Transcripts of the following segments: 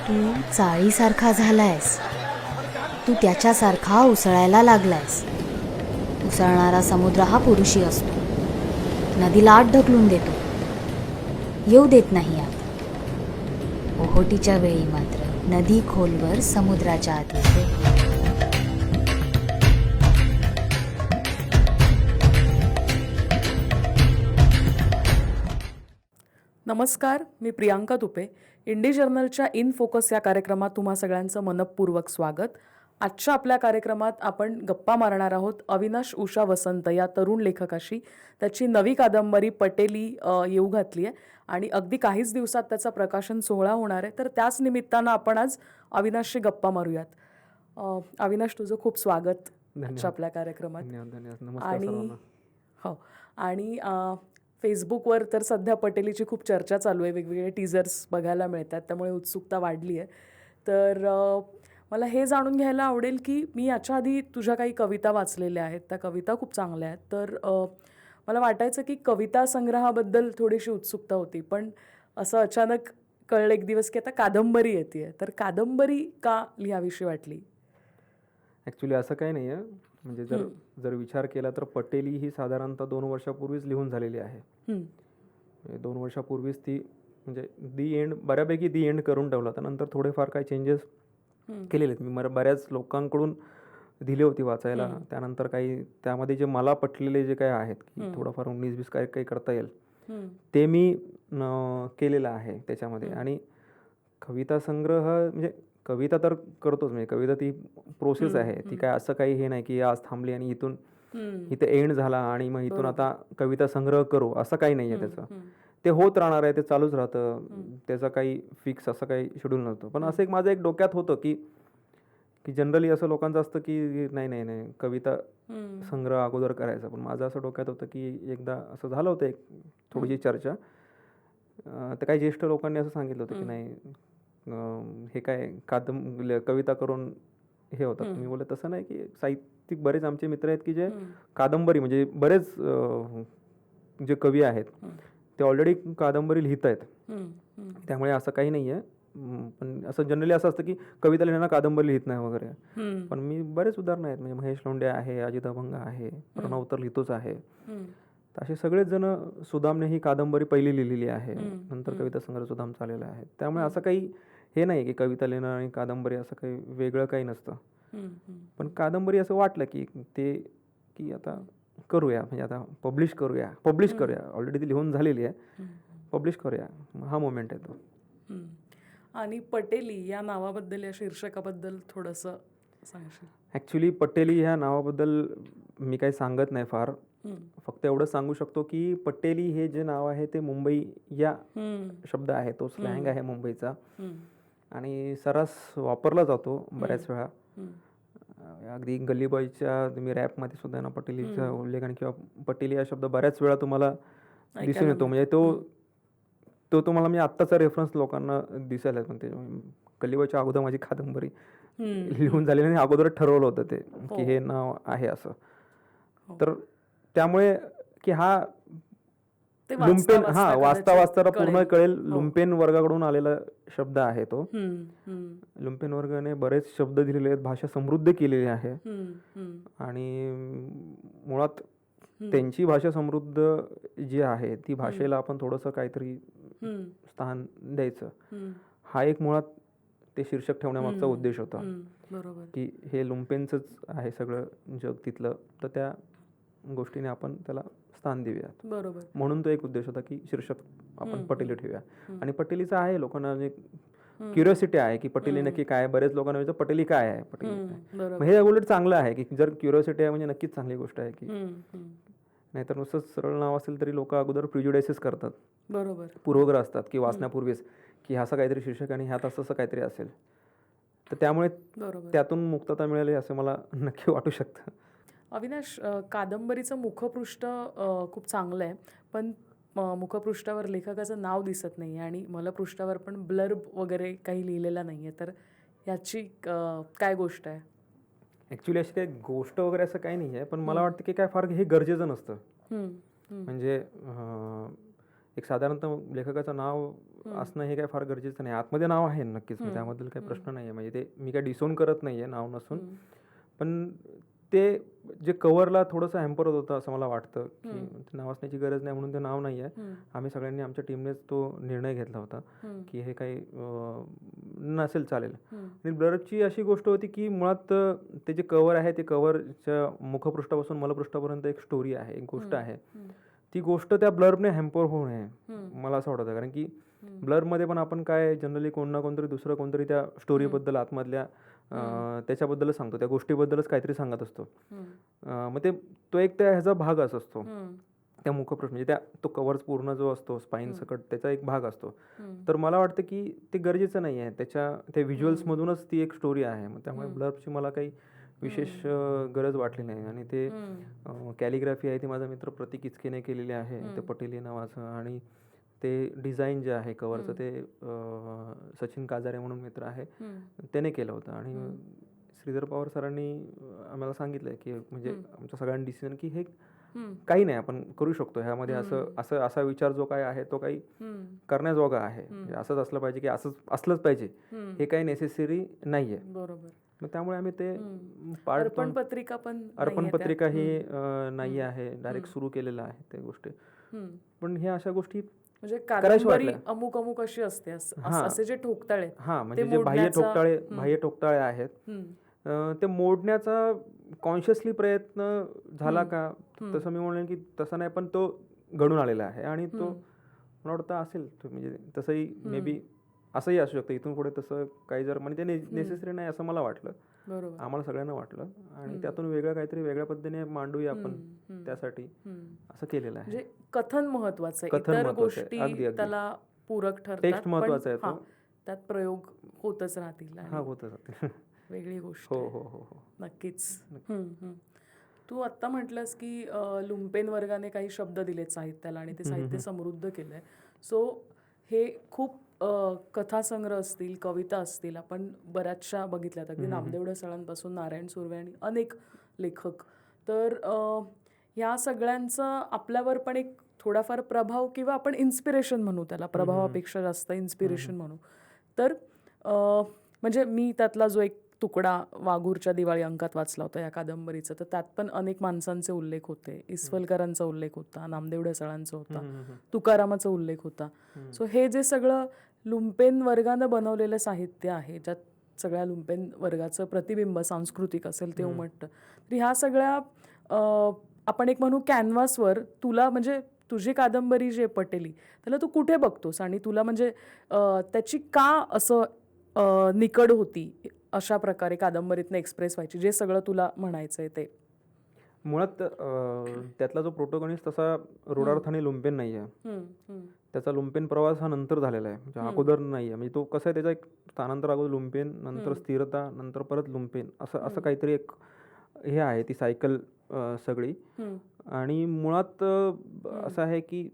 तू चाळीसारखा झालायस. तू त्याच्यासारखा उसळायला लागलायस. उसळणारा समुद्र हा पुरुषी असतो. नदीला आत ढकलून देतो, येऊ देत नाही आत. ओहोटीच्या वेळी मात्र नदी खोलवर समुद्राच्या आत येते. नमस्कार, मी प्रियांका तुपे. इंडी जर्नलच्या इन फोकस या कार्यक्रमात तुम्हा सगळ्यांचं मनपूर्वक स्वागत. आजच्या आपल्या कार्यक्रमात आपण गप्पा मारणार आहोत अविनाश उषा वसंत या तरुण लेखकाशी. त्याची नवी कादंबरी पटेली येऊ घातली आहे आणि अगदी काहीच दिवसात त्याचा प्रकाशन सोहळा होणार आहे. तर त्याच निमित्तानं आपण आज अविनाशशी गप्पा मारूयात. अविनाश, तुझं खूप स्वागत आजच्या आपल्या कार्यक्रमात. आणि हो, आणि फेसबुकवर तर सध्या पटेलीची खूप चर्चा चालू आहे. वेगवेगळे टीजर्स बघायला मिळतात, त्यामुळे उत्सुकता वाढली आहे. तर मला हे जाणून घ्यायला आवडेल की मी याच्या आधी तुझ्या काही कविता वाचलेल्या आहेत, त्या कविता खूप चांगल्या आहेत. तर मला वाटायचं की कविता संग्रहाबद्दल थोडीशी उत्सुकता होती, पण असं अचानक कळलं एक दिवस की आता कादंबरी येते. तर कादंबरी का लिहावीशी वाटली? ॲक्च्युली असं काही नाही आहे. म्हणजे जर विचार केला तर पटेली ही साधारणतः 2 वर्षापूर्वीच लिहून झालेली आहे. 2 वर्षापूर्वीच ती म्हणजे दी एंड, बऱ्यापैकी दी एंड करून ठेवला. त्यानंतर थोडेफार काही चेंजेस केलेले आहेत. मी बऱ्याच लोकांकडून दिली होती वाचायला. त्यानंतर काही त्यामध्ये जे मला पटलेले जे काही आहेत की थोडंफार 19-20 काही काही करता येईल ते मी केलेलं आहे त्याच्यामध्ये. आणि कविता संग्रह म्हणजे कविता तर करतोच, म्हणजे कविता ती प्रोसेस आहे. ती काय असं काही हे नाही की आज थांबली आणि इथून इथे एंड झाला आणि मग इथून आता कविता संग्रह करू, असं काही नाही आहे त्याचं. ते होत राहणार आहे, ते चालूच राहतं. त्याचा काही फिक्स असं काही शेड्यूल नव्हतं. पण असं माझं एक डोक्यात होतं की जनरली असं लोकांचं असतं की नाही नाही नाही कविता संग्रह अगोदर करायचा. पण माझं असं डोक्यात होतं की एकदा असं झालं होतं एक थोडीशी चर्चा. तर काही ज्येष्ठ लोकांनी असं सांगितलं होतं की नाही हे काय कविता करून हे होतात. मी बोलले तसं नाही, की साहित्यिक बरेच आमचे मित्र आहेत की जे कादंबरी म्हणजे बरेच जे कवी आहेत ते ऑलरेडी कादंबरी लिहित आहेत. त्यामुळे असं काही नाही आहे. पण असं जनरली असं असतं की कविता लिहिताना कादंबरी लिहित नाही वगैरे. पण मी बरेच उदाहरणं आहेत. म्हणजे महेश लोंढे आहे, अजित अभंग आहे, प्रणव तर लिहितोच आहे. तर असे सगळेच जण, सुदामने ही कादंबरी पहिली लिहिलेली आहे, नंतर कविता संग्रह सुदाम चाललेला आहे. त्यामुळे असं काही हे नाही की कविता लिहिणं आणि कादंबरी असं काही वेगळं काही नसतं. पण कादंबरी असं वाटलं की ते की आता करूया, म्हणजे आता पब्लिश करूया. ऑलरेडी ती लिहून झालेली आहे, पब्लिश करूया, हा मोमेंट आहे तो. आणि पटेली या नावाबद्दल, या शीर्षकाबद्दल थोडंसं सांगशील? ॲक्च्युली पटेली ह्या नावाबद्दल मी काही सांगत नाही फार. फक्त एवढं सांगू शकतो की पटेली हे जे नाव आहे ते मुंबई या शब्द आहे, तो स्लँग आहे मुंबईचा आणि सर्रास वापरला जातो बऱ्याच वेळा. अगदी गल्ली बॉयच्या तुम्ही रॅपमध्ये सुद्धा ना पटेलीचा उल्लेख आणि किंवा पटेली हा शब्द बऱ्याच वेळा तुम्हाला दिसून येतो. म्हणजे तो तुम्हाला मी आत्ताचा रेफरन्स लोकांना दिसायला म्हणते. गल्ली बॉयच्या अगोदर माझी कादंबरी लिहून झालेली आणि अगोदर ठरवलं होतं ते की हे नाव आहे असं. तर त्यामुळे की हा लुम्पेन, वाचता वाचता पूर्ण कळेल, लुम्पेन वर्गाकडून आलेला शब्द आहे तो. लुम्पेन वर्गाने बरेच शब्द दिलेले आहेत, भाषा समृद्ध केलेली आहे आणि मुळात त्यांची भाषा समृद्ध जी आहे ती भाषेला आपण थोडंसं काहीतरी स्थान द्यायचं, हा एक मुळात ते शीर्षक ठेवण्यामागचा उद्देश होता. की हे लुम्पेनचंच आहे सगळं जग तिथलं, तर त्या गोष्टीने आपण त्याला स्थान देऊयात. बरोबर. म्हणून तो एक उद्देश होता की शीर्षक आपण पटेली ठेवूया. आणि पटेलीचं आहे, लोकांना क्युरिओसिटी आहे की पटेली नक्की काय. बरेच लोकांना विचारतं पटेली काय आहे, पटेली. हे उलट चांगलं आहे की जर क्युरिओसिटी आहे म्हणजे नक्कीच चांगली गोष्ट आहे की. नाहीतर नुसतं सरळ नाव असेल तरी लोक अगोदर प्रिज्युडायसेस करतात. बरोबर. पूर्वग्रह असतात की वाचण्यापूर्वीच की असं काहीतरी शीर्षक आणि ह्यात असं काहीतरी असेल. तर त्यामुळे त्यातून मुक्तता मिळाली असं मला नक्की वाटू शकतं. अविनाश, कादंबरीचं मुखपृष्ठ खूप चांगलं आहे, पण मुखपृष्ठावर लेखकाचं नाव दिसत नाही आणि मलपृष्ठावर पण ब्लर्ब वगैरे काही लिहिलेला नाही आहे. तर ह्याची काय गोष्ट आहे? ॲक्च्युली अशी काही गोष्ट वगैरे असं काही नाही आहे, पण मला वाटतं की काय फार हे गरजेचं नसतं. म्हणजे एक साधारणतः लेखकाचं नाव असणं हे काय फार गरजेचं नाही. आतमध्ये नाव आहे नक्कीच, त्याबद्दल काही प्रश्न नाही आहे. म्हणजे ते मी काय डिसोन करत नाही आहे नाव नसून, पण ते जे कव्हरला थोडंसं हॅम्पर होत होतं असं मला वाटतं, की ते नाव असण्याची गरज नाही म्हणून ते नाव नाही आहे. आम्ही सगळ्यांनी आमच्या टीमनेच तो निर्णय घेतला होता की हे काही नसेल चालेल. आणि ब्लरची अशी गोष्ट होती की मुळात ते जे कव्हर आहे ते कव्हरच्या मुखपृष्ठापासून मलपृष्ठापर्यंत एक स्टोरी आहे, एक गोष्ट आहे. ती गोष्ट त्या ब्लरने हॅम्पर होऊ नये मला असं वाटतं. कारण की ब्लरमध्ये पण आपण काय जनरली कोण ना कोणतरी दुसरं कोणतरी त्या स्टोरीबद्दल आतमधल्या त्याच्याबद्दलच सांगतो, त्या गोष्टीबद्दलच काहीतरी सांगत असतो. मग तो एक त्या ह्याचा भाग असतो, त्या मुखपृष्ठ म्हणजे तो कव्हर पूर्ण जो असतो स्पाईन सकट त्याचा एक भाग असतो. तर मला वाटतं की ते गरजेचं नाही आहे, त्या व्हिज्युअल्समधूनच ती एक स्टोरी आहे. मग त्यामुळे ब्लरची मला काही विशेष गरज वाटली नाही. आणि ते कॅलिग्राफी आहे ती माझा मित्र प्रतीक इचकेने केलेली आहे, ते पटेली नावाचं. आणि ते डिझाईन जे आहे कव्हरचं ते सचिन काजारे म्हणून मित्र आहे त्याने केलं होतं. आणि श्रीधर पवार सरांनी आम्हाला सांगितलंय की म्हणजे आमच्या सगळ्यांनी डिसिजन की हे काही नाही, आपण करू शकतो ह्यामध्ये, असा विचार जो काय आहे तो काही करण्याजोगा आहे. म्हणजे असंच असलं पाहिजे की असंच असलंच पाहिजे हे काही नेसेसरी नाहीये. बरोबर. मग त्यामुळे आम्ही ते अर्पण पत्रिका पण अर्पण पत्रिका ही नाही आहे, डायरेक्ट सुरू केलेलं आहे त्या गोष्टी. पण ह्या अशा गोष्टी म्हणजे कादंबरी अमुक अशी असते असे जे ठोकताळे, म्हणजे जे बाह्य ठोकताळे आहेत ते मोडण्याचा कॉन्शियसली प्रयत्न झाला का, तसं मी म्हणेन की तसं नाही, पण तो घडून आलेला आहे. आणि तो मला वाटतं असेल म्हणजे तसंही मे बी असंही असू शकतं इथून पुढे तसं काही जर म्हणजे ते नेसेसरी नाही असं मला वाटलं, आम्हाला सगळ्यांना वाटलं. आणि त्यातून वेगळं काहीतरी वेगळ्या पद्धतीने मांडूया आपण, त्यासाठी असं केलेलं आहे. म्हणजे कथन महत्वाचं आहे, इतर गोष्टी त्याला पूरक ठरतात, टेक्स्ट महत्वाचा आहे, त्यात प्रयोग होतच राहतील. होतच राहतील, वेगळी गोष्ट. हो नक्कीच. तू आत्ता म्हटलंस की लुंपेन वर्गाने काही शब्द दिलेत साहित्याला आणि ते साहित्य समृद्ध केलंय. सो हे खूप कथासंग्रह असतील, कविता असतील, आपण बऱ्याचशा बघितल्यात, अगदी नामदेव ढसाळांपासून नारायण सुर्वे आणि अनेक लेखक. तर ह्या सगळ्यांचा आपल्यावर पण एक थोडाफार प्रभाव, किंवा आपण इन्स्पिरेशन म्हणू त्याला, प्रभावापेक्षा जास्त इन्स्पिरेशन म्हणू. तर म्हणजे मी त्यातला जो एक तुकडा वाघूरच्या दिवाळी अंकात वाचला होता या कादंबरीचा, तर त्यात पण अनेक माणसांचे उल्लेख होते. इस्वलकरांचा उल्लेख होता, नामदेव ढसाळांचा होता, तुकारामाचा उल्लेख होता. सो हे जे सगळं लुंपेन वर्गानं बनवलेलं साहित्य आहे, ज्यात सगळ्या लुंपेन वर्गाचं प्रतिबिंब सांस्कृतिक असेल ते उमटतं. तर ह्या सगळ्या आपण एक म्हणू कॅनव्हासवर तुला, म्हणजे तुझी कादंबरी जे पटेली त्याला तू कुठे बघतोस, आणि तुला म्हणजे त्याची का असं निकड होती अशा प्रकारे कादंबरीतनं एक्सप्रेस व्हायची, जे सगळं तुला म्हणायचंय ते? मुळात त्यातला जो प्रोटोगॉनिस्ट तसा रोडार्थाने लुंपेन नाही आहे. त्याचा लुंपेन प्रवास हा नंतर झालेला आहे, म्हणजे अगोदर नाही आहे. म्हणजे तो कसं आहे, त्याचा एक स्थानांतर अगोदर लुंपेन, नंतर स्थिरता, नंतर परत लुंपेन, असं काहीतरी एक हे आहे ती सायकल सगळी. आणि मुळात असं आहे की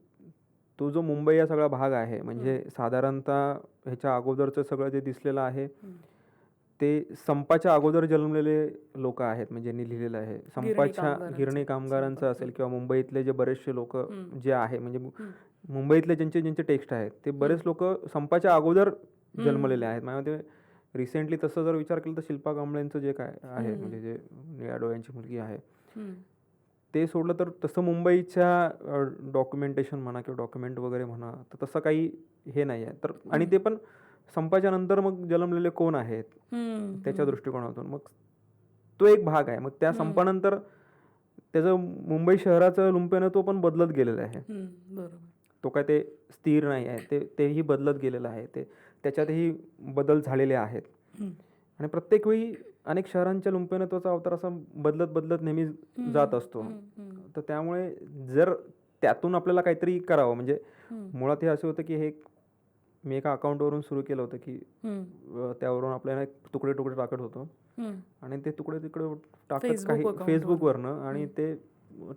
तो जो मुंबई हा सगळा भाग आहे, म्हणजे साधारणतः ह्याच्या अगोदरचं सगळं जे दिसलेलं आहे ते संपाच्या अगोदर जन्मलेले लोक आहेत. म्हणजे ज्यांनी लिहिलेलं आहे संपाच्या गिरणी कामगारांचं असेल, किंवा मुंबईतले जे बरेचसे लोक जे आहे, म्हणजे मुंबईतले ज्यांचे टेक्स्ट आहेत ते बरेच लोक संपाच्या अगोदर जन्मलेले आहेत. म्हणजे रिसेंटली तसं जर विचार केला तर शिल्पा कांबळेंचं जे काय आहे, म्हणजे जे निळ्या डोळ्यांची मुलगी आहे, ते सोडलं तर तसं मुंबईच्या डॉक्युमेंटेशन म्हणा किंवा डॉक्युमेंट वगैरे म्हणा, तर तसं काही हे नाही आहे. तर आणि ते पण संपाच्या नंतर मग जन्मलेले कोण आहेत त्याच्या दृष्टिकोनातून मग तो एक भाग आहे. मग त्या संपानंतर त्याचं मुंबई शहराचं लुंपेन तो पण बदलत गेलेलं आहे. तो काय ते स्थिर नाही आहे, तेही बदलत गेलेलं आहे. त्याच्यातही बदल झालेले आहेत. आणि प्रत्येक वेळी अनेक शहरांच्या लुंपेनत्वाचा अवतार असा बदलत नेहमी जात असतो. तर त्यामुळे जर त्यातून आपल्याला काहीतरी करावं, म्हणजे मुळात हे असं होतं की मी एका अकाउंटवरून सुरू केलं होतं की त्यावरून आपल्याला तुकडे टाकत होतो, आणि ते तुकडे टाकत काही फेसबुकवरनं, आणि ते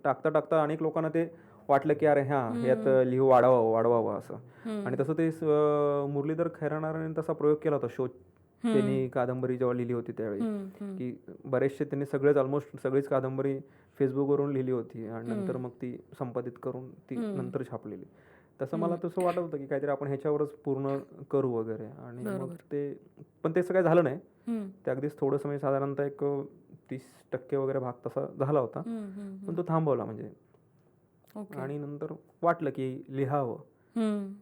टाकता अनेक लोकांना ते वाटलं की अरे यात लिहू वाढवावं असं. आणि तसं ते मुरलीधर खैरानाराने तसा प्रयोग केला होता. शोध त्यांनी कादंबरी जेव्हा लिहिली होती त्यावेळी, की बरेचसे त्यांनी ऑलमोस्ट सगळीच कादंबरी फेसबुकवरून लिहिली होती, आणि नंतर मग ती संपादित करून ती नंतर छापलेली. तसं मला तसं वाटत होतं की काहीतरी आपण ह्याच्यावरच पूर्ण करू वगैरे. आणि मग ते पण तसं काही झालं नाही. ते अगदीच थोडंसं म्हणजे साधारणतः एक 30% वगैरे भाग तसा झाला होता, पण तो थांबवला म्हणजे. आणि नंतर वाटलं की लिहावं.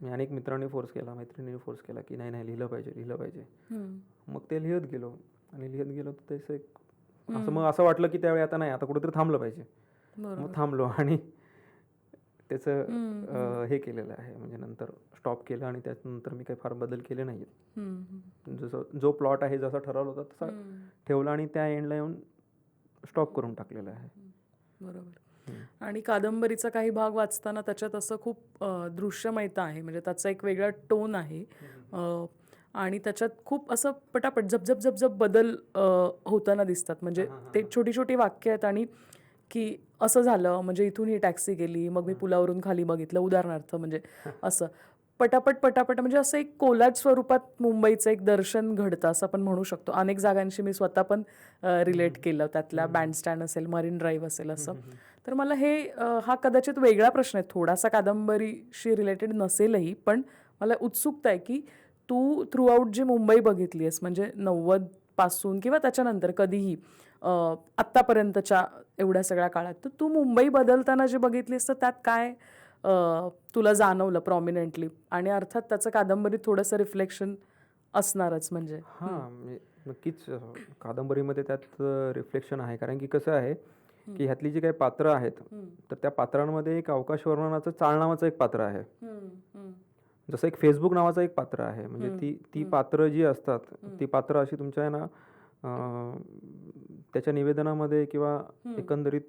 मी अनेक मित्रांनी फोर्स केला, मैत्रिणींनी फोर्स केला की नाही लिहिलं पाहिजे लिहिलं पाहिजे. मग ते लिहत गेलो आणि लिहत गेलो तर त्याचं एक असं मग असं वाटलं की त्यावेळी आता नाही, आता कुठेतरी थांबलं पाहिजे. मग थांबलो आणि त्याचं हे केलेलं आहे, म्हणजे नंतर स्टॉप केलं आणि त्यानंतर मी काही फार बदल केले नाहीत. जसं जो प्लॉट आहे जसा ठरवला होता तसा ठेवला आणि त्या एंडला येऊन स्टॉप करून टाकलेला आहे. बरोबर. आणि कादंबरीचा काही भाग वाचताना त्याच्यात असं खूप दृश्यमयता आहे, म्हणजे त्याचा एक वेगळा टोन आहे. आणि त्याच्यात खूप असं पटापट झपझप झपझप बदल होताना दिसतात. म्हणजे ते छोटी छोटी वाक्य आहेत आणि की असं झालं म्हणजे इथून ही टॅक्सी गेली, मग मी पुलावरून खाली बघितलं, उदाहरणार्थ. म्हणजे असं पटापट पटापट म्हणजे असं एक कोलाज स्वरूपात मुंबईचं एक दर्शन घडतं असं आपण म्हणू शकतो. अनेक जागांशी मी स्वतः पण रिलेट केलं, त्यातल्या बँडस्टँड असेल, मरीन ड्राईव्ह असेल असं. तर मला हा कदाचित वेगळा प्रश्न आहे, थोडासा कादंबरीशी रिलेटेड नसेलही, पण मला उत्सुकता आहे की तू थ्रूआउट जी मुंबई बघितली आहेस, म्हणजे 90 पासून किंवा त्याच्यानंतर कधीही आत्तापर्यंतच्या एवढ्या सगळ्या काळात, तर तू मुंबई बदलताना जे बघितलीस तर त्यात काय तुला जाणवलं प्रॉमिनंटली? आणि अर्थात त्याचं कादंबरीत थोडंसं रिफ्लेक्शन असणारच. म्हणजे नक्कीच कादंबरीमध्ये त्यात रिफ्लेक्शन आहे, कारण की कसं आहे की ह्यातली जी काही पात्र आहेत तर त्या पात्रांमध्ये एक अवकाश वर्णनाचं चाळ नावाचं एक पात्र आहे. जसं एक फेसबुक नावाचं एक पात्र आहे. म्हणजे ती पात्र जी असतात ती पात्र अशी तुमच्या आहे ना त्याच्या निवेदनामध्ये किंवा एकंदरीत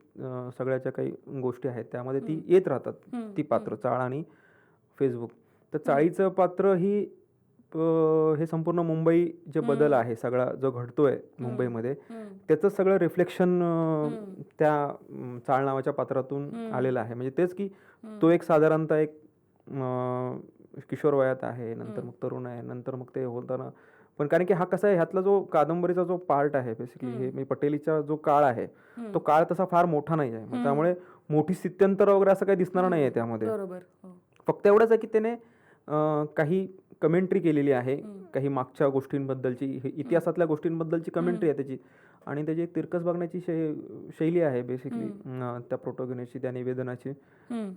सगळ्याच्या काही गोष्टी आहेत त्यामध्ये ती येत राहतात, ती पात्र चाळ आणि फेसबुक. तर चाळीचं पात्र ही हे संपूर्ण मुंबई जे बदल आहे सगळा जो घडतोय मुंबईमध्ये त्याचं सगळं रिफ्लेक्शन त्या चाळ नावाच्या पात्रातून आलेलं आहे. म्हणजे तेच की तो एक साधारणतः एक किशोर वयात आहे, नंतर मग तरुण आहे, नंतर मग ते होताना पण कारण की हा कसा आहे ह्यातला जो कादंबरीचा जो पार्ट आहे बेसिकली हे मी पटेलीचा जो काळ आहे तो काळ तसा फार मोठा नाही आहे. त्यामुळे मोठी स्थित्यंतर वगैरे असं काही दिसणार नाही आहे त्यामध्ये. फक्त एवढंच आहे की त्याने काही कमेंट्री केलेली आहे, काही मागच्या गोष्टींबद्दलची, इतिहासातल्या गोष्टींबद्दलची कमेंट्री आहे त्याची. आणि त्याची एक तिरकस बघण्याची शैली आहे बेसिकली त्या प्रोटोगनिस्टची, त्या निवेदनाची.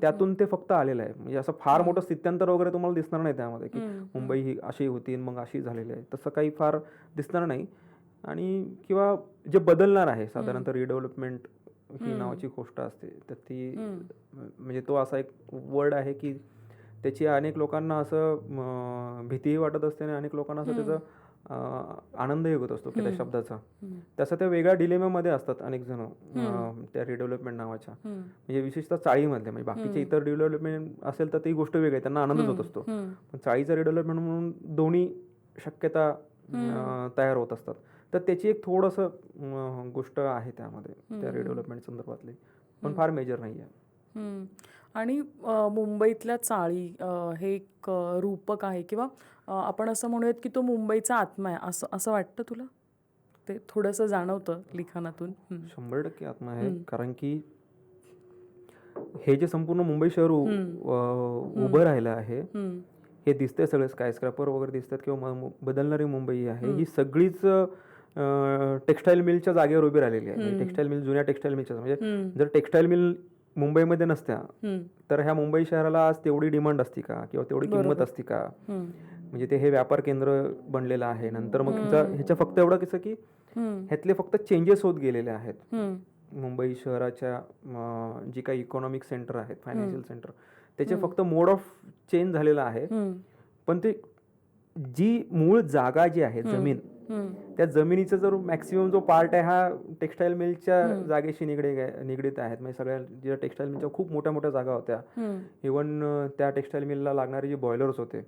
त्यातून ते फक्त आलेलं आहे. म्हणजे असं फार मोठं स्थित्यंतर वगैरे तुम्हाला दिसणार नाही त्यामध्ये की मुंबई ही अशी होती मग अशी झालेली आहे, तसं काही फार दिसणार नाही. आणि किंवा जे बदलणार आहे साधारणतः रिडेव्हलपमेंट ही नावाची गोष्ट असते तर ती म्हणजे तो असा एक वर्ड आहे की त्याची अनेक लोकांना असं भीतीही वाटत असते आणि अनेक लोकांना असं त्याचा आनंदही होत असतो की त्या शब्दाचा. तसं त्या वेगळ्या डिलेम्यामध्ये असतात अनेक जण त्या रिडेव्हलपमेंट नावाच्या. म्हणजे विशेषतः चाळीमधले, म्हणजे बाकीचे इतर रिडेव्हलपमेंट असेल तर ती गोष्ट वेगळी, त्यांना आनंदच होत असतो. पण चाळीचं रिडेव्हलपमेंट म्हणून दोन्ही शक्यता तयार होत असतात. तर त्याची एक थोडंसं गोष्ट आहे त्यामध्ये त्या रिडेव्हलपमेंट संदर्भातली, पण फार मेजर नाही आहे. आणि मुंबईतल्या चाळी हे एक रूपक आहे किंवा आपण असं म्हणूयात की तो मुंबईचा आत्मा आहे, असं वाटतं तुला? ते थोडंसं जाणवतं लिखाणातून. 100% आत्मा आहे, कारण की हे जे संपूर्ण मुंबई शहर उभं राहिलं आहे, हे दिसतंय सगळे स्कायस्क्रॅपर वगैरे दिसतात किंवा बदलणारी मुंबई आहे ही सगळीच टेक्स्टाईल मिलच्या जागेवर उभी राहिलेली आहे. टेक्स्टाईल मिल, जुन्या टेक्स्टाईल मिलच्या, म्हणजे जर टेक्स्टाईल मिल मुंबईमध्ये नसत्या तर ह्या मुंबई शहराला आज तेवढी डिमांड असती का किंवा तेवढी किंमत असती का? म्हणजे ते हे व्यापार केंद्र बनलेलं आहे. नंतर मग ह्याच्या फक्त एवढं कसं की ह्यातले फक्त चेंजेस होत गेलेले आहेत. मुंबई शहराच्या जी काही इकॉनॉमिक सेंटर आहेत, फायनान्शियल सेंटर, त्याचे फक्त मोड ऑफ चेंज झालेला आहे. पण ते जी मूळ जागा जी आहे जमीन, त्या जमिनीचा जर मॅक्सिमम जो पार्ट आहे हा टेक्स्टाईल मिलच्या जागेशी निगडीत आहेत. म्हणजे सगळ्या ज्या टेक्स्टाईल मिलच्या खूप मोठ्या मोठ्या जागा होत्या, इव्हन त्या टेक्स्टाईल मिलला लागणारे जे बॉयलर्स होते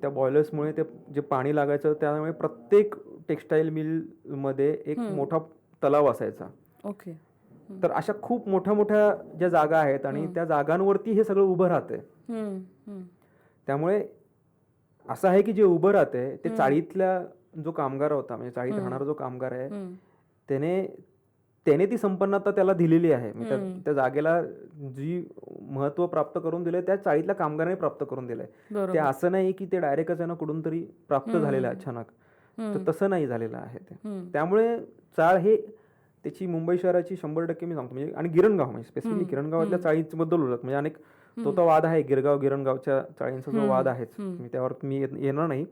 त्या बॉयलर्समुळे ते जे पाणी लागायचं त्यामुळे प्रत्येक टेक्स्टाईल मिलमध्ये एक मोठा तलाव असायचा. ओके. तर अशा खूप मोठ्या मोठ्या ज्या जागा आहेत आणि त्या जागांवरती हे सगळं उभं राहते. त्यामुळे असं आहे की जे उभं राहते ते चाळीतल्या जो कामगार होता, म्हणजे चाळीत राहणारा जो कामगार आहे त्याने त्याने ती संपन्नता त्याला दिलेली आहे. म्हणजे त्या जागेला जी महत्व प्राप्त करून दिलंय त्या चाळीतल्या कामगारांनी प्राप्त करून दिलंय. ते असं नाही की ते डायरेक्टच आहे ना कुठून तरी प्राप्त झालेलं आहे अचानक. तर तसं नाही झालेलं आहे ते. त्यामुळे चाळ हे त्याची मुंबई शहराची 100% मी सांगतो म्हणजे आणि गिरणगाव म्हणजे स्पेसिफिकली गिरणगावातल्या चाळीबद्दल बोलत म्हणजे अनेक तो वाद आहे गिरणगावच्या चाळींचा जो वाद आहेच त्यावर मी येणार नाही.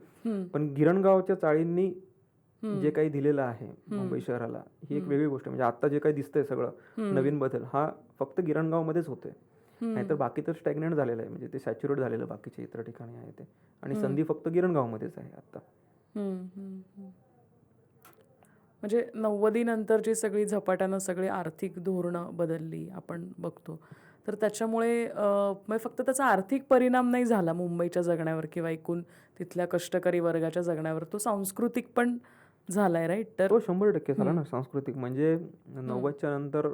पण गिरणगावच्या चाळींनी जे काही दिलेलं आहे मुंबई शहराला ही एक वेगळी गोष्ट म्हणजे आता जे काही दिसतंय सगळं नवीन बदल हा फक्त गिरणगावमध्येच होतोय. नाहीतर बाकी तर स्टॅग्नेट झालेलं आहे म्हणजे ते सॅच्युरेट झालेलं बाकीच्या इतर ठिकाणी आहे ते आणि संधी फक्त गिरणगावमध्येच आहे आता. म्हणजे 90 नंतर जी सगळी झपाट्यानं सगळी आर्थिक धोरणं बदलली आपण बघतो तर त्याच्यामुळे म्हणजे फक्त त्याचा आर्थिक परिणाम नाही झाला मुंबईच्या जगण्यावर किंवा एकूण तिथल्या कष्टकरी वर्गाच्या जगण्यावर, तो सांस्कृतिक पण झालाय राईट. तर तो 100% झाला ना सांस्कृतिक म्हणजे 90च्या नंतर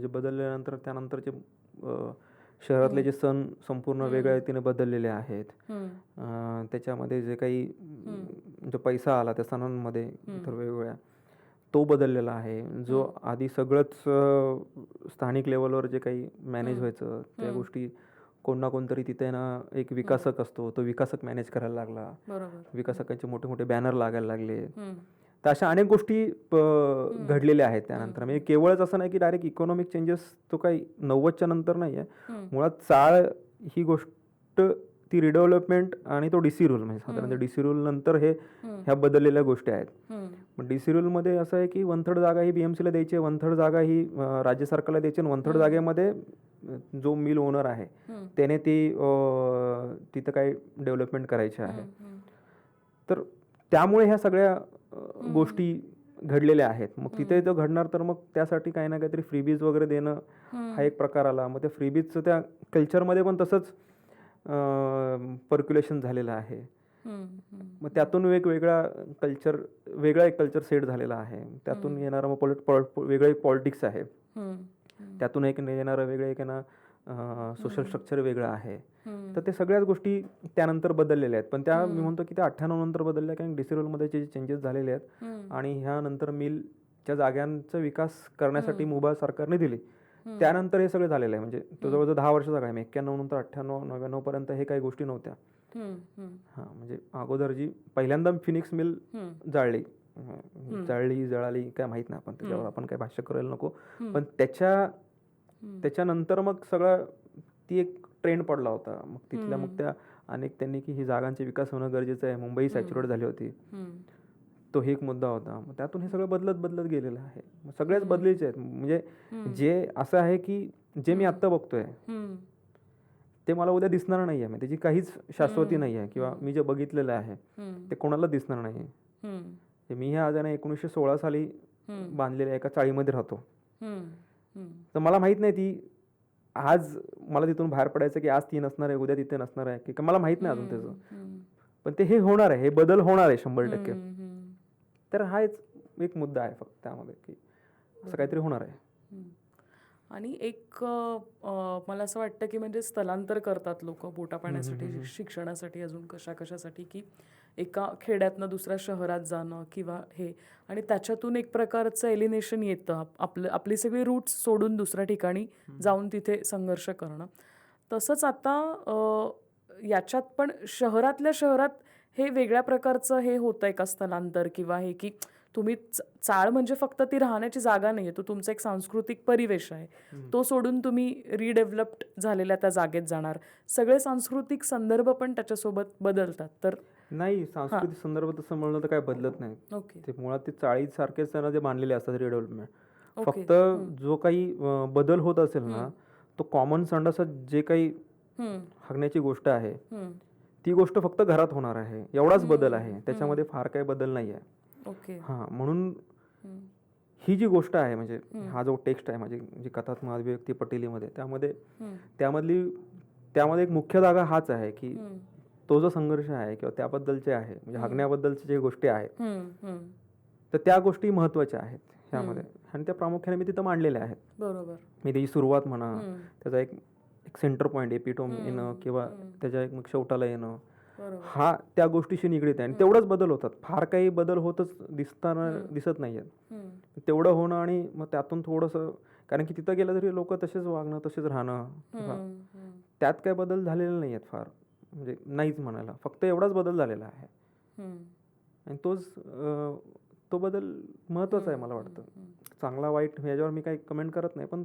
जे बदलल्यानंतर त्यानंतरचे शहरातले जे सण संपूर्ण वेगळ्या रीतीने बदललेले आहेत. त्याच्यामध्ये जे काही जो पैसा आला त्या सणांमध्ये इतर वेगवेगळ्या तो बदललेला आहे. जो आधी सगळंच स्थानिक लेवलवर जे काही मॅनेज व्हायचं त्या गोष्टी कोण ना कोणतरी तिथे ना एक विकासक असतो तो विकासक मॅनेज करायला लागला. विकासकांचे मोठे मोठे बॅनर लागायला लागले. तर अशा अनेक गोष्टी घडलेल्या आहेत त्यानंतर. म्हणजे केवळच असं नाही की डायरेक्ट इकॉनॉमिक चेंजेस तो काही 90च्या नंतर नाही आहे. मुळात चाळ ही गोष्ट ती रिडेव्हलपमेंट आणि तो डीसी रूल म्हणजे साधारण डीसी रूल नंतर ह्या बदललेल्या गोष्टी आहेत. पण डीसी रूलमध्ये असं आहे की 1/3 जागा ही बीएमसीला द्यायची, 1/3 जागा ही राज्य सरकारला द्यायची आणि 1/3 जागेमध्ये जो मिल ओनर आहे त्याने तिथं काही डेव्हलपमेंट करायची आहे. तर त्यामुळे ह्या सगळ्या गोष्टी घडलेल्या आहेत. मग तिथे जर घडणार तर मग त्यासाठी काही ना काहीतरी फ्रीबीज वगैरे देणं हा एक प्रकार आला. मग त्या फ्रीबीजचं त्या कल्चरमध्ये पण तसंच पर्क्युलेशन झालेलं आहे. मग त्यातून वेगळा एक कल्चर सेट झालेला आहे. त्यातून येणारं मग वेगळं एक पॉलिटिक्स आहे. त्यातून एक येणारं वेगळं एक ना सोशल स्ट्रक्चर वेगळं आहे. तर ते सगळ्याच गोष्टी त्यानंतर बदललेल्या आहेत. पण त्या मी म्हणतो की त्या 98 नंतर बदलल्या कारण डीसी रूलमध्ये जे चेंजेस झालेले आहेत आणि ह्यानंतर मिलच्या जागांचा विकास करण्यासाठी मुभा सरकारने दिली. त्यानंतर हे सगळं झालेलं आहे. म्हणजे तो जवळजवळ 10 वर्षाचा काळ आहे. 91 नंतर 98 99 पर्यंत हे काही गोष्टी नव्हत्या. म्हणजे अगोदर जी पहिल्यांदा फिनिक्स मिल जळाली काय माहित नाही आपण त्याच्यावर आपण काय भाष्य करायला नको. पण त्याच्यानंतर मग सगळं ती एक ट्रेंड पडला होता. मग तिथल्या मग त्या अनेक त्यांनी की ही जागांचे विकास होणं गरजेचं आहे. मुंबई सॅच्युरेट झाली होती. तो एक मुद्दा होता. मग त्यातून हे सगळं बदलत गेलेलं आहे. सगळ्याच बदलीचे आहेत. म्हणजे जे असं आहे की जे मी आत्ता बघतोय ते मला उद्या दिसणार नाही आहे. त्याची काहीच शाश्वती नाही आहे किंवा मी जे बघितलेलं आहे ते कोणाला दिसणार नाही. मी ह्या आजाने 1916 साली बांधलेल्या एका चाळीमध्ये राहतो. तर मला माहित नाही ती आज मला तिथून बाहेर पडायचं की आज ती नसणार आहे उद्या तिथे नसणार आहे की मला माहित नाही अजून त्याचं. पण ते हे होणार आहे. हे बदल होणार आहे 100%. तर हा एक मुद्दा आहे फक्त त्यामध्ये की असं काहीतरी होणार आहे. आणि एक मला असं वाटतं की म्हणजे स्थलांतर करतात लोक पोटा पाण्यासाठी, शिक्षणासाठी, अजून कशासाठी की एका खेड्यातनं दुसऱ्या शहरात जाणं किंवा हे, आणि त्याच्यातून एक प्रकारचं एलिनेशन येतं. आपली सगळी रूट्स सोडून दुसऱ्या ठिकाणी जाऊन तिथे संघर्ष करणं. तसंच आता याच्यात पण शहरातल्या शहरात हे वेगळ्या प्रकारचं हे होतंय का स्थलांतर किंवा हे की तुम्ही चाळ म्हणजे फक्त ती राहण्याची जागा नाही आहे, तो तुमचा एक सांस्कृतिक परिवेश आहे. तो सोडून तुम्ही रिडेव्हलप्ड झालेल्या त्या जागेत जाणार. सगळे सांस्कृतिक संदर्भ पण त्याच्यासोबत बदलतात. तर नाही, सांस्कृतिक संदर्भ तसं म्हणलं तर काय बदलत नाही. ते मुळात ते चाळीसारखेच त्यांना जे बांधलेले असतात रिडेव्हलपमेंट. फक्त जो काही बदल होत असेल ना तो कॉमन संडासात जे काही हागण्याची गोष्ट आहे ती गोष्ट फक्त घरात होणार आहे. एवढाच बदल आहे. त्याच्यामध्ये फार काही बदल नाही आहे. म्हणून ही जी गोष्ट आहे म्हणजे हा जो टेक्स्ट आहे माझी जी कथात्मक अभिव्यक्ती पटेलीमध्ये त्यामध्ये एक मुख्य धागा हाच आहे की तो जो संघर्ष आहे किंवा त्याबद्दलचे आहे म्हणजे हागण्याबद्दलच्या जे गोष्टी आहेत तर त्या गोष्टी महत्वाच्या आहेत ह्यामध्ये आणि त्या प्रामुख्याने मी तिथं मांडलेल्या आहेत. बरोबर. मी त्याची सुरुवात म्हणा, त्याचा एक सेंटर पॉईंट एपिटोम येणं किंवा त्याच्या एक मग शेवटाला येणं बरोबर. हा त्या गोष्टीशी निगडीत आहे. आणि तेवढंच बदल होतात, फार काही बदल होतच दिसत नाही आहेत. तेवढं होणं आणि मग त्यातून थोडंसं, कारण की तिथं गेलं तरी लोक तसेच वागणं, तसेच राहणं, किंवा त्यात काय बदल झालेले नाही आहेत फार, म्हणजे नाहीच म्हणायला, फक्त एवढाच बदल झालेला आहे. आणि तो बदल महत्त्वाचा आहे मला वाटतं. चांगला वाईट ह्याच्यावर मी काही कमेंट करत नाही, पण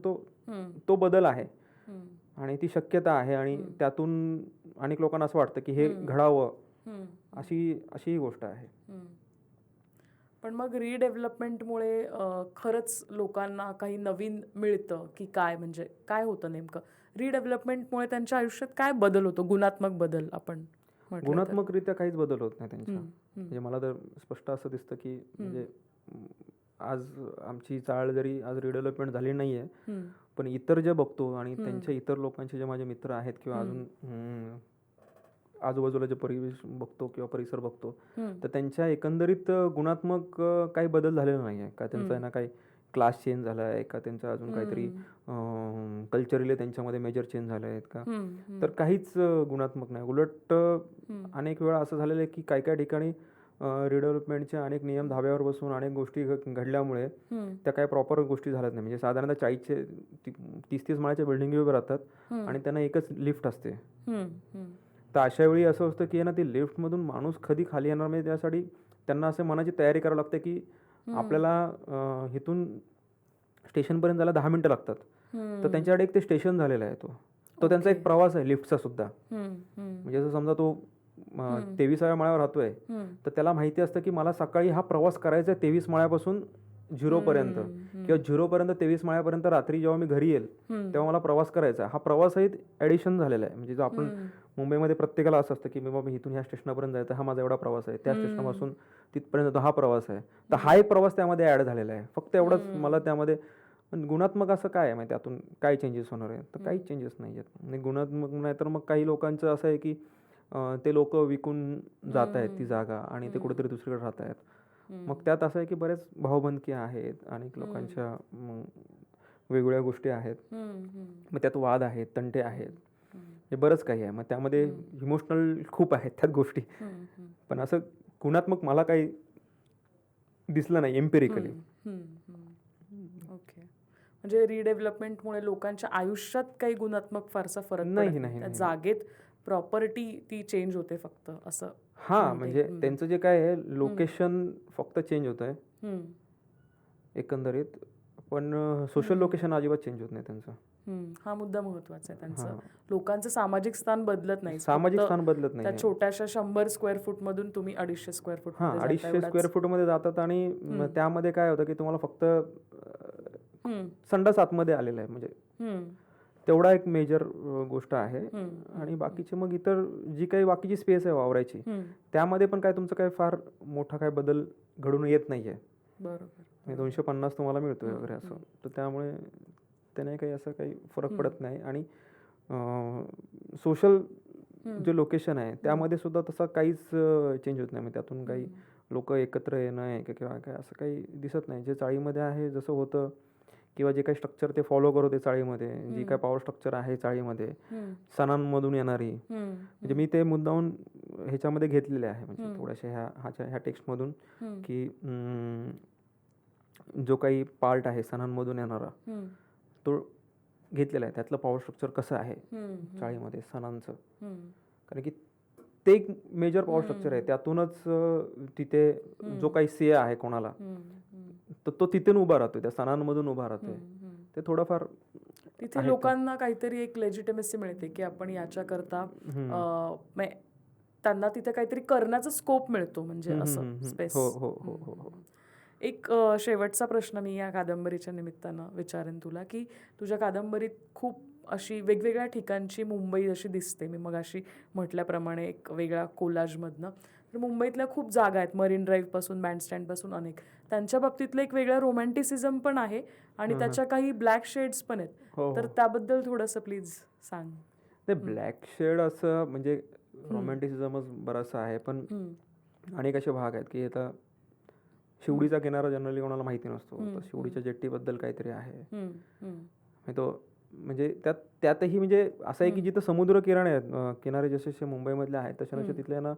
तो बदल आहे आणि ती शक्यता आहे. आणि त्यातून अनेक लोकांना असं वाटतं की हे घडावं, अशी गोष्ट आहे. पण मग रिडेव्हलपमेंटमुळे खरंच लोकांना काही नवीन मिळतं की काय, म्हणजे काय होतं नेमकं रिडेव्हलपमेंटमुळे त्यांच्या आयुष्यात काय बदल होतो, गुणात्मक बदल आपण म्हटलं तर? गुणात्मकरित्या काहीच बदल होत नाही त्यांच्या. म्हणजे मला तर स्पष्ट असं दिसतं की म्हणजे आज आमची चाळ जरी आज रिडेव्हलपमेंट झाली नाही आहे, पण इतर जे बघतो आणि त्यांच्या इतर लोकांचे जे माझे मित्र आहेत किंवा अजून आजूबाजूला जे परिवेश बघतो किंवा परिसर बघतो, तर त्यांच्या एकंदरीत गुणात्मक काही बदल झालेला नाही आहे. का त्यांचा ना काही क्लास चेंज झाला आहे का, त्यांचं अजून काहीतरी कल्चरली त्यांच्यामध्ये मेजर चेंज झाले आहेत का, तर काहीच गुणात्मक नाही. उलट अनेक वेळा असं झालेलं आहे की काही ठिकाणी रिडेव्हलपमेंटचे अनेक नियम धाब्यावर बसून अनेक गोष्टी घडल्यामुळे त्या काही प्रॉपर गोष्टी झाल्याच नाही. म्हणजे साधारणतः 30-30 माळ्याच्या बिल्डिंग उभे राहतात आणि त्यांना एकच लिफ्ट असते. तर अशा वेळी असं असतं की ना, ती लिफ्टमधून माणूस कधी खाली येणार, म्हणजे त्यासाठी त्यांना असं मनाची तयारी करावी लागते की आपल्याला इथून स्टेशनपर्यंत जायला 10 मिनिटं लागतात. तर त्यांच्याकडे एक ते स्टेशन झालेलं आहे, तो त्यांचा एक प्रवास आहे लिफ्टचा सुद्धा. म्हणजे जसं समजा तो 23व्या माळ्यावर राहतोय, तर त्याला माहिती असतं की मला सकाळी हा प्रवास करायचा आहे 23 माळ्यापासून 0 पर्यंत, किंवा 0 पर्यंत 23 माळ्यापर्यंत. रात्री जेव्हा मी घरी येईल तेव्हा मला प्रवास करायचा आहे. हा प्रवासही ॲडिशन झालेला आहे. म्हणजे जो आपण मुंबईमध्ये प्रत्येकाला असं असतं की बाबा इथून ह्या स्टेशनपर्यंत जायचं, हा माझा एवढा प्रवास आहे, त्या स्टेशनपासून तिथपर्यंत हा प्रवास आहे. तर हा एक प्रवास त्यामध्ये ॲड झालेला आहे. फक्त एवढंच मला त्यामध्ये. पण गुणात्मक असं काय आहे, माहिती त्यातून काय चेंजेस होणार आहे, तर काहीच चेंजेस नाही आहेत. आणि गुणात्मक नाही तर मग काही लोकांचं असं आहे की ते लोक विकून जात आहेत ती जागा आणि ते कुठेतरी दुसरीकडे राहत आहेत. मग त्यात असं आहे की बरेच भावबंदकी आहेत, अनेक लोकांच्या वेगवेगळ्या गोष्टी आहेत, मग त्यात वाद आहेत, तंटे आहेत, हे बरंच काही आहे. मग त्यामध्ये इमोशनल खूप आहेत त्यात गोष्टी. पण असं गुणात्मक मला काही दिसलं नाही एम्पिरिकली. ओके. म्हणजे रिडेव्हलपमेंटमुळे लोकांच्या आयुष्यात काही गुणात्मक फारसा फरक नाही. त्या जागेत प्रॉपर्टी ती चेंज होते फक्त असं. हां, म्हणजे त्यांचं जे काय आहे लोकेशन फक्त चेंज होत आहे एकंदरीत, पण सोशल लोकेशन अजिबात चेंज होत नाही त्यांचं. हा मुद्दा महत्वाचा आहे त्यांचं. लोकांचं सामाजिक स्थान बदलत नाही. सामाजिक स्थान बदलत नाही. त्या छोट्याशा 100 स्क्वेअर फूट मधून तुम्ही 250 स्क्वेअर फूट. 250 स्क्वेअर फूट मध्ये जातात आणि त्यामध्ये काय होतं की तुम्हाला फक्त संडास आतमध्ये आलेला आहे, म्हणजे तेवढा एक मेजर गोष्ट आहे. आणि बाकीचे मग इतर जी काही बाकीची स्पेस आहे वावरायची, त्यामध्ये पण काय तुमचं काय फार मोठा काय बदल घडून येत नाहीये. बरोबर. 250 तुम्हाला मिळतोय वगैरे असं. तर त्यामुळे त्याने काही असं काही फरक पडत नाही. आणि सोशल जे लोकेशन आहे त्यामध्ये सुद्धा तसा काहीच चेंज होत नाही. म्हणजे त्यातून काही लोक एकत्र येणं आहे किंवा काय असं काही दिसत नाही. जे चाळीमध्ये आहे जसं होतं, किंवा जे काही स्ट्रक्चर ते फॉलो करत होते चाळीमध्ये, जी काय पॉवर स्ट्रक्चर आहे चाळीमध्ये सणांमधून येणारी, म्हणजे मी ते मुद्दाहून ह्याच्यामध्ये घेतलेले आहे, म्हणजे थोड्याशा ह्या टेक्स्टमधून, की जो काही पार्ट आहे सणांमधून येणारा तो घेतलेला आहे. त्यातलं पॉवर स्ट्रक्चर कसं आहे चाळीमध्ये सणांचं, कारण की ते एक मेजर पॉवर स्ट्रक्चर आहे. त्यातूनच तिथे जो काही से आहे कोणाला, तर तो तिथून उभा राहतोय, त्या सणांमधून उभा राहतोय. ते थोडंफार तिथे लोकांना काहीतरी एक लेजिटिमेसी मिळते की आपण याच्याकरता त्यांना तिथे काहीतरी करण्याचा स्कोप मिळतो, म्हणजे असं स्पेस. एक शेवटचा प्रश्न मी या कादंबरीच्या निमित्तानं विचारेन तुला, की तुझ्या कादंबरीत खूप अशी वेगवेगळ्या ठिकाणची मुंबई अशी दिसते. मी मग अशी म्हटल्याप्रमाणे एक वेगळ्या कोलाजमधनं. तर मुंबईतल्या खूप जागा आहेत, मरीन ड्राईव्हपासून बँडस्टँडपासून अनेक. त्यांच्या बाबतीतलं एक वेगळं रोमॅन्टिसिझम पण आहे आणि त्याच्या काही ब्लॅक शेड्स पण आहेत. तर त्याबद्दल थोडंसं प्लीज सांग. ते ब्लॅक शेड असं म्हणजे रोमॅन्टिसिझमच बराचसा आहे, पण अनेक असे भाग आहेत की आता शिवडीचा किनारा जनरली कोणाला माहिती नसतो, तर शिवडीच्या जेट्टीबद्दल काहीतरी आहे. तो म्हणजे त्यातही म्हणजे असं आहे की जिथं समुद्र किनारे जसे मुंबईमधले आहेत तसे तिथल्या ना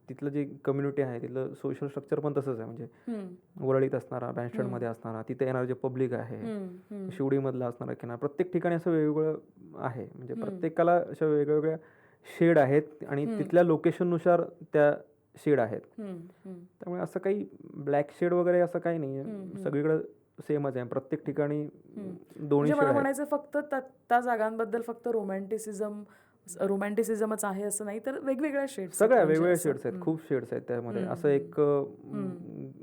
तिथलं जे कम्युनिटी आहे तिथलं सोशल स्ट्रक्चर पण तसंच आहे. म्हणजे वरळीत असणारा, बँडस्टँडमध्ये असणारा, तिथे येणारं जे पब्लिक आहे, शिवडीमधला असणारा किनारा, प्रत्येक ठिकाणी असं वेगवेगळं आहे. म्हणजे प्रत्येकाला अशा वेगवेगळ्या शेड आहेत आणि तिथल्या लोकेशननुसार त्या शेड आहेत. त्यामुळे असं काही ब्लॅक शेड वगैरे असं काही नाही आहे. सगळीकडे सेमच आहे. प्रत्येक ठिकाणी दोन्ही म्हणजे शेड मला आहेत. म्हणायचं फक्त त्या जागांबद्दल फक्त रोमॅन्टिसिझमच आहे असं नाही, तर वेगवेगळ्या शेड्स, सगळ्या वेगवेगळ्या शेड्स आहेत. खूप शेड्स आहेत त्यामध्ये. असं एक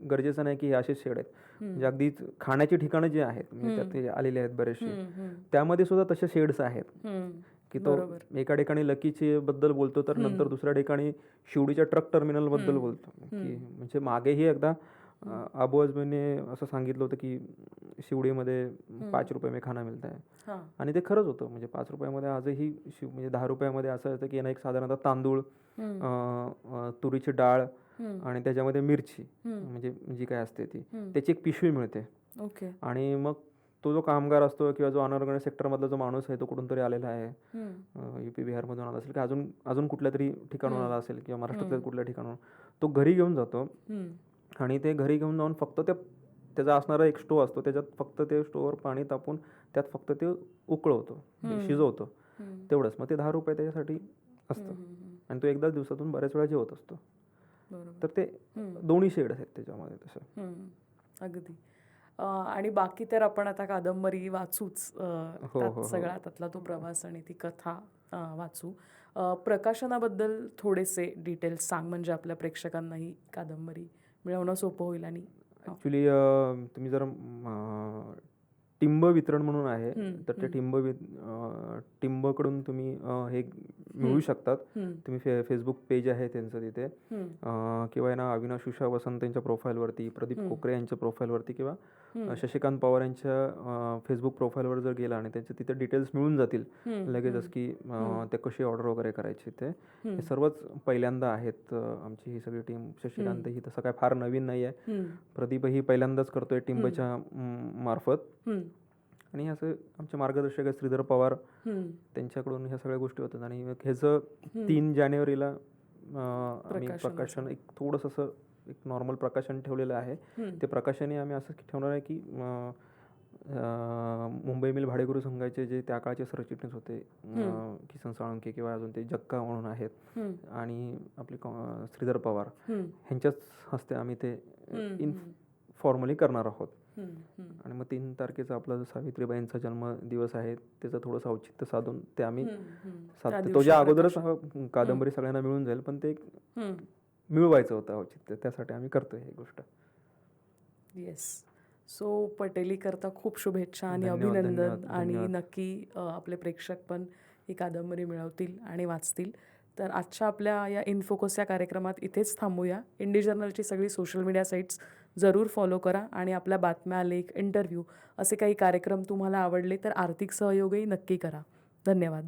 गरजेचं नाही की हे असेच शेड आहेत. म्हणजे अगदी खाण्याची ठिकाणं जी आहेत म्हणजे त्यात ते आलेले आहेत बरेचसे, त्यामध्ये सुद्धा तसे शेड्स आहेत की तो एका ठिकाणी लकीची बद्दल बोलतो तर नंतर दुसऱ्या ठिकाणी शिवडीच्या ट्रक टर्मिनल बद्दल बोलतो. की म्हणजे मागेही एकदा अबू आजमीने असं सांगितलं होतं की शिवडीमध्ये 5 रुपये में खाना मिळत आहे. आणि ते खरंच होतं. म्हणजे 5 रुपयामध्ये आजही म्हणजे 10 रुपयामध्ये असं होतं की यांना एक साधारणतः तांदूळ, तुरीची डाळ आणि त्याच्यामध्ये मिरची म्हणजे जी काय असते ती, त्याची एक पिशवी मिळते. आणि मग तो जो कामगार असतो किंवा जो अनऑर्गनाइज सेक्टरमधला जो माणूस आहे तो कुठून तरी आलेला आहे, UP बिहारमधून आला असेल की अजून कुठल्या तरी ठिकाणून आला असेल किंवा महाराष्ट्रातल्या कुठल्या ठिकाणून, तो घरी घेऊन जातो. आणि ते घरी घेऊन जाऊन फक्त त्याचा असणारा एक स्टोव असतो, त्याच्यात फक्त ते स्टोवर पाणी तापून त्यात फक्त ते उकळवतो, शिजवतो, तेवढंच. मग ते 10 रुपये त्याच्यासाठी असतं आणि तो एकदाच दिवसातून बऱ्याच वेळा जेवत असतो. तर ते दोन्ही शेड आहेत त्याच्यामध्ये तसं. अगदी. आणि बाकी तर आपण आता कादंबरी वाचूच, सगळा त्यातला तो प्रवास आणि ती कथा वाचू. प्रकाशनाबद्दल थोडेसे डिटेल्स सांग, म्हणजे आपल्या प्रेक्षकांनाही कादंबरी मिळवणं सोपं होईल. आणि ॲक्च्युली तुम्ही जर टिंब वितरण म्हणून आहे तर ते टिंबकडून तुम्ही हे मिळवू शकतात. तुम्ही फेसबुक पेज आहे त्यांचं तिथे, किंवा आहे ना अविनाश उषा वसंत यांच्या प्रोफाईलवरती, प्रदीप कोकरे यांच्या प्रोफाईलवरती, किंवा शशिकांत पवार यांच्या फेसबुक प्रोफाईलवर जर गेला आणि त्यांचे तिथे डिटेल्स मिळून जातील लगेचच की ते कशी ऑर्डर वगैरे करायची. ते हे सर्वच पहिल्यांदा आहेत. आमची ही सगळी टीम, शशिकांतही तसं काय फार नवीन नाही आहे, प्रदीपही पहिल्यांदाच करतोय टिंबच्या मार्फत. आणि असं आमचे मार्गदर्शक आहेत श्रीधर पवार, त्यांच्याकडून ह्या सगळ्या गोष्टी होतात. आणि ह्याचं 3 जानेवारीला आम्ही प्रकाशन एक थोडंसं असं एक नॉर्मल प्रकाशन ठेवलेलं आहे. ते प्रकाशनही आम्ही असं ठेवणार आहे की मुंबई मिल भाडेकरू संघाचे जे त्या काळचे सरचिटणीस होते किसन साळुंखे, किंवा अजून ते जक्का म्हणून आहेत, आणि आपले श्रीधर पवार, ह्यांच्याच हस्ते आम्ही ते फॉर्मली करणार आहोत. आणि मग 3 तारखेचा आपला जो सावित्रीबाईंचा जन्मदिवस आहे त्याचं थोडंसं औचित्य साधून ते आम्ही साधतो. तो ज्या अगोदरच कादंबरी सगळ्यांना मिळून जाईल, पण ते मिळवायचं होतं औचित्य, त्यासाठी आम्ही करतोय ही गोष्ट. येस. सो पटेली करता खूप शुभेच्छा आणि अभिनंदन. आणि नक्की आपले प्रेक्षक पण ही कादंबरी मिळवतील आणि वाचतील. तर आजच्या आपल्या या इनफोकस या कार्यक्रमात इथेच थांबूया. इंडी जर्नलची सगळी सोशल मीडिया साईट्स जरूर फॉलो करा आणि आपल्या बातम्या, लेख, इंटरव्ह्यू असे काही कार्यक्रम तुम्हाला आवडले तर आर्थिक सहयोगही नक्की करा. धन्यवाद.